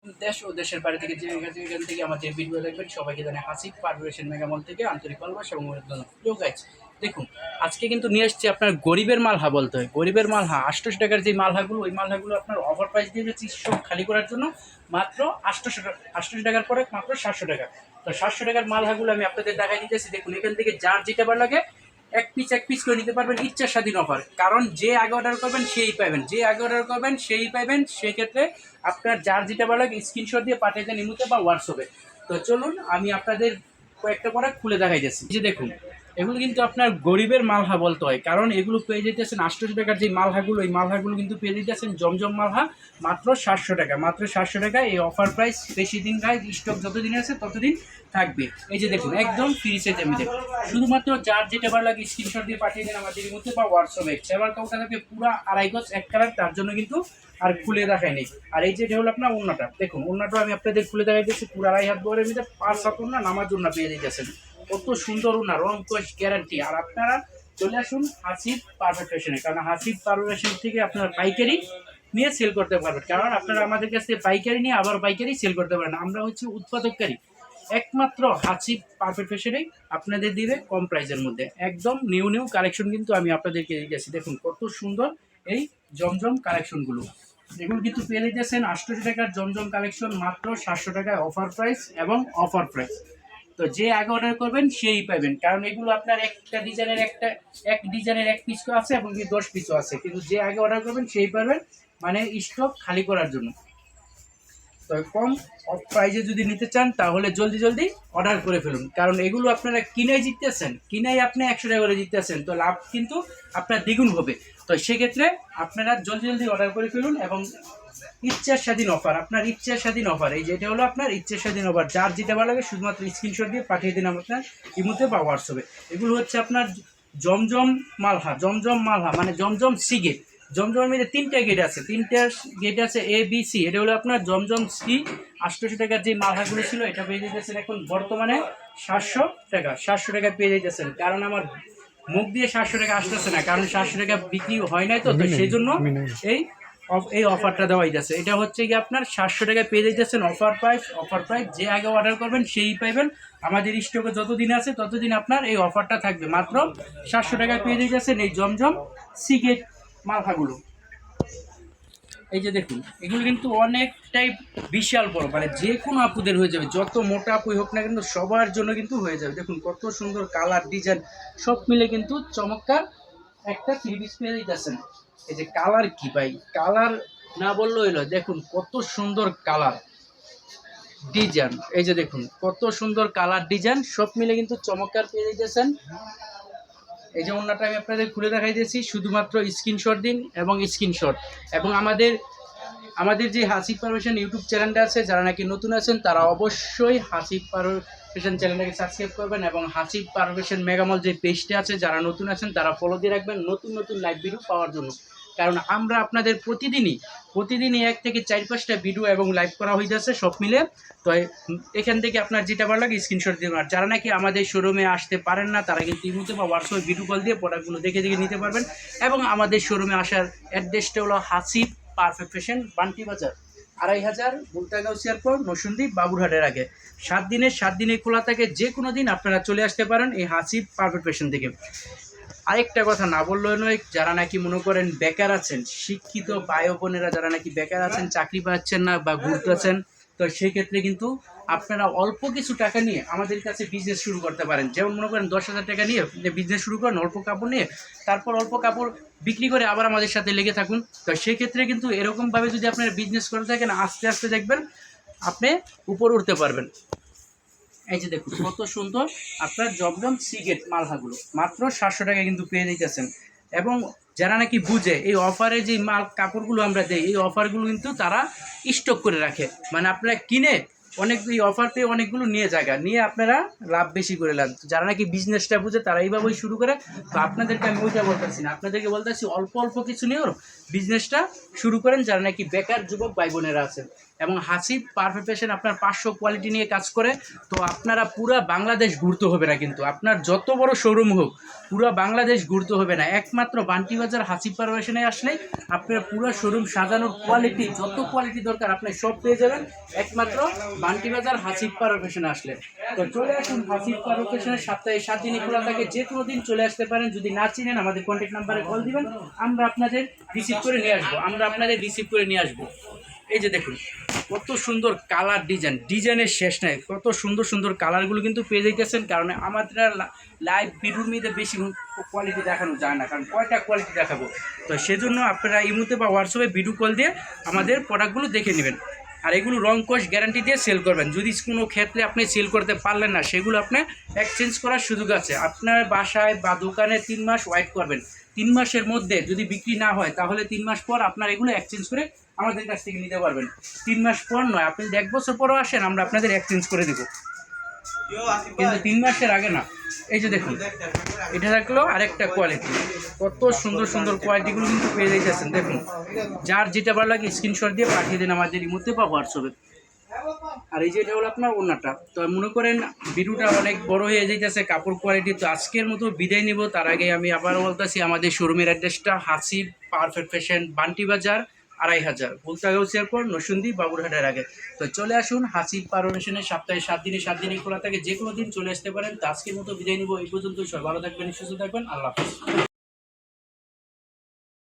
দেশ ও দেশের বাইরে থেকে যেখান থেকে আমাদের ভিডিও দেখবেন সবাইকে জানাই হাসিব পারফেকশন মেগামল থেকে আন্তরিক ভালোবাসা এবং অভিনন্দন। প্রিয় গাইস, দেখুন আজকে কিন্তু নিয়ে এসেছি আপনার গরিবের মালহা বলতে হয়। গরিবের মালহা ৮৮০ টাকার যে মালহাগুলো, ওই মালহাগুলো আপনার অফার প্রাইস দিয়ে দিচ্ছি সব খালি করার জন্য মাত্র ৮৮০ টাকার পরে মাত্র ৭০০ টাকা। তো ৭০০ টাকার মালহাগুলো আমি আপনাদের দেখাই দিতেছি। দেখুন এখান থেকে যার যেটা ভালো লাগে এক পিস করে নিতে পারবেন, ইচ্ছা স্বাধীন অফার। কারণ যে আগে অর্ডার করবেন সেই পাবেন, যে আগে অর্ডার করবেন সেই পাবেন। সেক্ষেত্রে আপনার যার যেটা ভালো লাগে স্ক্রিনশট দিয়ে পাঠিয়ে দেন ইমোতে বা হোয়াটসঅ্যাপে। তো চলুন আমি আপনাদের কয়েকটা প্রোডাক্ট খুলে দেখাই যাচ্ছি। যে দেখুন এগুলো কিন্তু আপনার গরিবের মালহা বলতে হয়, কারণ এগুলো পেয়ে যেতেছেন ৮০০ টাকার যে মালহাগুলো, এই মালহাগুলো কিন্তু পেয়ে যেতেছেন জমজম মালহা মাত্র ৭০০ টাকা। মাত্র ৭০০ টাকা এই অফার প্রাইস। বেশি দিন গায়ে স্টক যতদিন আছে ততদিন থাকবে। এই যে দেখুন একদম ফ্রি সাইজের মধ্যে, শুধুমাত্র যার যেটা ভালো লাগে স্ক্রিনশট দিয়ে পাঠিয়ে দেন আমাদের মধ্যে বা হোয়াটসঅ্যাপে। সেবার কাউটা থাকে পুরো আড়াই গজ এক কালার, তার জন্য কিন্তু আর খুলে দেখায় নেই। আর এই যে হলো আপনার ওন্নাটা, দেখুন ওন্নাটা আমি আপনাদের খুলে দেখাই দিচ্ছি। পুরো আড়াই হাত বরের মধ্যে ৫ হাত ওন্না, নামাজ ওন্না পেয়ে দিতেছেন। কত সুন্দর ওন্না, রং কোশ গ্যারান্টি। আর আপনারা চলে আসুন হাসিব পারফেক্ট ফ্যাশনে, কারণ হাসিব পারফেক্ট ফ্যাশন থেকে আপনারা পাইকারি নিয়ে সেল করতে পারবেন। কারণ আপনারা আমাদের কাছ থেকে পাইকারি নিয়ে আবার পাইকারি সেল করতে পারেন। আমরা হচ্ছে উৎপাদককারী, একমাত্র হাসিব পারফেক্ট ফ্যাশনেই আপনাদের দিবে কম প্রাইসের মধ্যে। একদম নিউ কালেকশন কিন্তু আমি আপনাদেরকে দিয়েছি। দেখুন কত সুন্দর এই জমজম কালেকশনগুলো। এগুলো কিন্তু পেয়ে নিতেছেন ৮০০ টাকার জমজম কালেকশন মাত্র ৭০০ টাকায় অফার প্রাইস এবং অফার প্রাইস। তো যে আগে অর্ডার করবেন সেই পাবেন, কারণ এগুলো আপনার একটা ডিজাইনের এক ডিজাইনের এক পিস আছে এবং ১০ পিসও আছে, কিন্তু যে আগে অর্ডার করবেন সেই পাবেন, মানে স্টক খালি করার জন্য। তো কম প্রাইসে যদি নিতে চান তাহলে জলদি অর্ডার করে ফেলুন, কারণ এগুলো আপনারা কিনেই জিততেছেন, কিনেই আপনি ১০০ টাকা করে জিততেছেন, তো লাভ কিন্তু আপনার দ্বিগুণ হবে। তো সেক্ষেত্রে আপনারা জলদি অর্ডার করে ফেলুন। এবং ইচ্ছার স্বাধীন অফার, আপনার ইচ্ছার স্বাধীন অফার, এই যেটা হলো আপনার ইচ্ছার স্বাধীন অফার। যার যেটা ভালো লাগে শুধুমাত্র স্ক্রিনশট দিয়ে পাঠিয়ে দিন আপনার ইমোতে বা হোয়াটসঅ্যাপে। এগুলো হচ্ছে আপনার জমজম জমজম মালহা মানে জমজম সি গেট। জমজমের মধ্যে ৩টা গেট আছে, ৩টা গেট আছে এ বি সি। এটা হলো আপনার জমজম সি। ৮০০ টাকার যে মালহাগুলো ছিল এটা পেয়ে যেতেছেন এখন বর্তমানে ৭০০ টাকা। ৭০০ টাকা পেয়ে যেতেছেন, কারণ আমার মুখ দিয়ে ৭০০ টাকা আসতেছে না, কারণ ৭০০ টাকা বিক্রি হয় নাই, তো সেই জন্য এই অফারটা দেওয়া যাচ্ছে। এটা হচ্ছে কি আপনার ৭০০ টাকায় পেয়ে যাচ্ছেন অফার প্রাইস। যে আগে অর্ডার করবেন সেই পাইবেন। আমাদের স্টকে যতদিন আছে ততদিন আপনার এই অফারটা থাকবে। মাত্র ৭০০ টাকায় পেয়ে যাচ্ছেন এই জমজম সিগেট মালখাগুলো। এই যে দেখুন এগুলো কিন্তু অনেকটাই বিশাল বড়, মানে যে কোনো আপুদের হয়ে যাবে, যত মোটা আপুই হোক না কিন্তু সবার জন্য কিন্তু হয়ে যাবে। দেখুন কত সুন্দর কালার ডিজাইন সব মিলে কিন্তু চমৎকার একটা 3 পিস পেয়ে দিতেছেন। এই যে কালার কি ভাই, কালার না বললেও হলো। দেখুন কত সুন্দর কালার ডিজাইন, এই যে দেখুন কত সুন্দর কালার ডিজাইন সব মিলে কিন্তু চমৎকার পেয়ে দিতেছেন। এই যে ওন্নাটা আমি আপনাদের খুলে দেখাই দিয়েছি, শুধুমাত্র স্ক্রিনশট দিন এবং স্ক্রিনশট। এবং আমাদের যে হাসিব পারফেকশন ইউটিউব চ্যানেলটা আছে, যারা নাকি নতুন আছেন তারা অবশ্যই হাসিব পারফেকশন চ্যানেলটাকে সাবস্ক্রাইব করবেন। এবং হাসিব পারফেকশন মেগামল যে পেজটা আছে, যারা নতুন আছেন তারা ফলো দিয়ে রাখবেন নতুন লাইভ ভিডিও পাওয়ার জন্য। কারণ আমরা আপনাদের প্রতিদিনই ১ থেকে ৪-৫টা ভিডিও এবং লাইভ করা হয়ে যাচ্ছে সব মিলে। তো এখান থেকে আপনার যেটা ভালো লাগে স্ক্রিনশট দিবেন। আর যারা নাকি আমাদের শোরুমে আসতে পারেন না তারা কিন্তু ইমোতে বা হোয়াটসঅ্যাপে ভিডিও কল দিয়ে প্রোডাক্টগুলো দেখে নিতে পারবেন। এবং আমাদের শোরুমে আসার অ্যাড্রেসটা হলো হাসিব পারফেক্ট ফ্যাশন, বান্টি বাজার ২৫০০ বুলতাগাঁও এয়ারপোর্ট, নরসিংদী বাবুরহাটের আগে। ৭ দিনে খোলা থাকে। যে কোনো দিন আপনারা চলে আসতে পারেন এই হাসিব পারফেক্ট ফ্যাশন থেকে। আরেকটা কথা না বললেও নয়, যারা নাকি মনে করেন বেকার আছেন, শিক্ষিত ভাই বোনেরা যারা নাকি বেকার আছেন, চাকরি পাচ্ছেন না বা ঘুরতেছেন, তো সেই ক্ষেত্রে কিন্তু আপনারা অল্প কিছু টাকা নিয়ে আমাদের কাছে বিজনেস শুরু করতে পারেন। যেমন মনে করেন ১০,০০০ টাকা নিয়ে বিজনেস শুরু করেন অল্প কাপড় নিয়ে, তারপর অল্প কাপড় বিক্রি করে আবার আমাদের সাথে লেগে থাকুন। তো সেই ক্ষেত্রে কিন্তু এরকমভাবে যদি আপনারা বিজনেস করে থাকেন, আস্তে আস্তে দেখবেন আপনি উপরে উঠতে পারবেন। এই যে দেখুন কত সুন্দর আপনার জমজম সিগেট মালহাগুলো মাত্র ৭০০ টাকায় কিন্তু পেয়ে দিতেছেন। এবং যারা নাকি বুঝে এই অফারে যে কাপড়গুলো আমরা দিই, এই অফারগুলো কিন্তু তারা স্টক করে রাখে। মানে আপনারা কিনে এই অফার পেয়ে অনেকগুলো নিয়ে আপনারা লাভ বেশি করে নেন। যারা নাকি বিজনেসটা বুঝে তারা এইভাবেই শুরু করে। তো আপনাদেরকে আমি ওইটা বলতেছি না, আপনাদেরকে বলতেছি অল্প কিছু নিয়েও বিজনেসটা শুরু করেন, যারা নাকি বেকার যুবক ভাই বোনেরা আছেন। এবং হাসিব পারফেক্ট ফ্যাশন আপনার 500 কোয়ালিটি নিয়ে কাজ করে। তো আপনারা পুরো বাংলাদেশ ঘুরতে হবে না, কিন্তু আপনার যত বড় শোরুম হোক পুরো বাংলাদেশ ঘুরতে হবে না, একমাত্র বান্টি বাজার হাসিব পারফেক্ট ফ্যাশনে আসলেই আপনার পুরো শোরুম সাজানোর কোয়ালিটি, যত কোয়ালিটি দরকার আপনি সব পেয়ে যাবেন একমাত্র বান্টি বাজার হাসিব পারফেক্ট ফ্যাশনে আসলে। তো চলে আসুন হাসিব পারফেক্ট ফ্যাশনের সপ্তাহে 7 দিনই খোলা থাকে, যে কোনো দিন চলে আসতে পারেন। যদি না চিনেন আমাদের কন্ট্যাক্ট নাম্বারে কল দিবেন, আমরা আপনাদের রিসিভ করে নিয়ে আসবো। এই যে দেখুন কত সুন্দর কালার, ডিজাইনের শেষ নাই, কত সুন্দর সুন্দর কালারগুলো কিন্তু পেয়ে যাইতেছেন। কারণ আমাদের লাইভ ভিডিওর মধ্যে বেশি কোয়ালিটি দেখানো যায় না, কারণ কয়টা কোয়ালিটি দেখাবো। তো সেজন্য আপনারা ইমোতে বা হোয়াটসঅ্যাপে ভিডিও কল দিয়ে আমাদের প্রোডাক্টগুলো দেখে নেবেন। আর এগুলো রং কোশ গ্যারান্টি দিয়ে সেল করবেন। যদি কোনো ক্ষেত্রে আপনি সেল করতে পারলেন না, সেগুলো আপনি এক্সচেঞ্জ করার সুযোগ আছে। আপনার বাসায় বা দোকানে 3 মাস ওয়েট করবেন। 3 মাসের মধ্যে যদি বিক্রি না হয় তাহলে 3 মাস পর আপনার এগুলো এক্সচেঞ্জ করে আমাদের কাছ থেকে নিতে পারবেন। 3 মাস পর নয়, আপনি 1 বছর পরও আসেন, আমরা আপনাদের এক্সচেঞ্জ করে দেবো, কিন্তু 3 মাসের আগে না। এই যে দেখুন এটা থাকলো আরেকটা কোয়ালিটি, কত সুন্দর সুন্দর কোয়ালিটিগুলো কিন্তু পেয়ে যাইতেছেন। দেখুন যার যেটা ভালো লাগে স্ক্রিনশট দিয়ে পাঠিয়ে দিন আমাদের ইমোতে বা হোয়াটসঅ্যাপে। আর এই যে এটা হলো আপনার ওড়নাটা। তো মনে করেন ভিডিওটা অনেক বড় হয়ে যাইতেছে, কাপড় কোয়ালিটি, তো আজকের মতো বিদায় নিব। তার আগে আমি আবার বলতেছি আমাদের শোরুমের অ্যাড্রেসটা হাসিব পারফেক্ট ফ্যাশন, বান্টি বাজার 2500 বুলতাগাউসিয়ার পর নরসিংদী বাবুরহাটের আগে। তো চলে আসুন হাসিব পারফেক্ট ফ্যাশনের সপ্তাহে 7 দিনই খোলা থাকে, যে কোনো দিন চলে আসতে পারেন। তো আজকের মতো বিদায় নিব এই পর্যন্ত। সবাই ভালো থাকবেন, সুস্থ থাকবেন, আল্লাহ হাফেজ।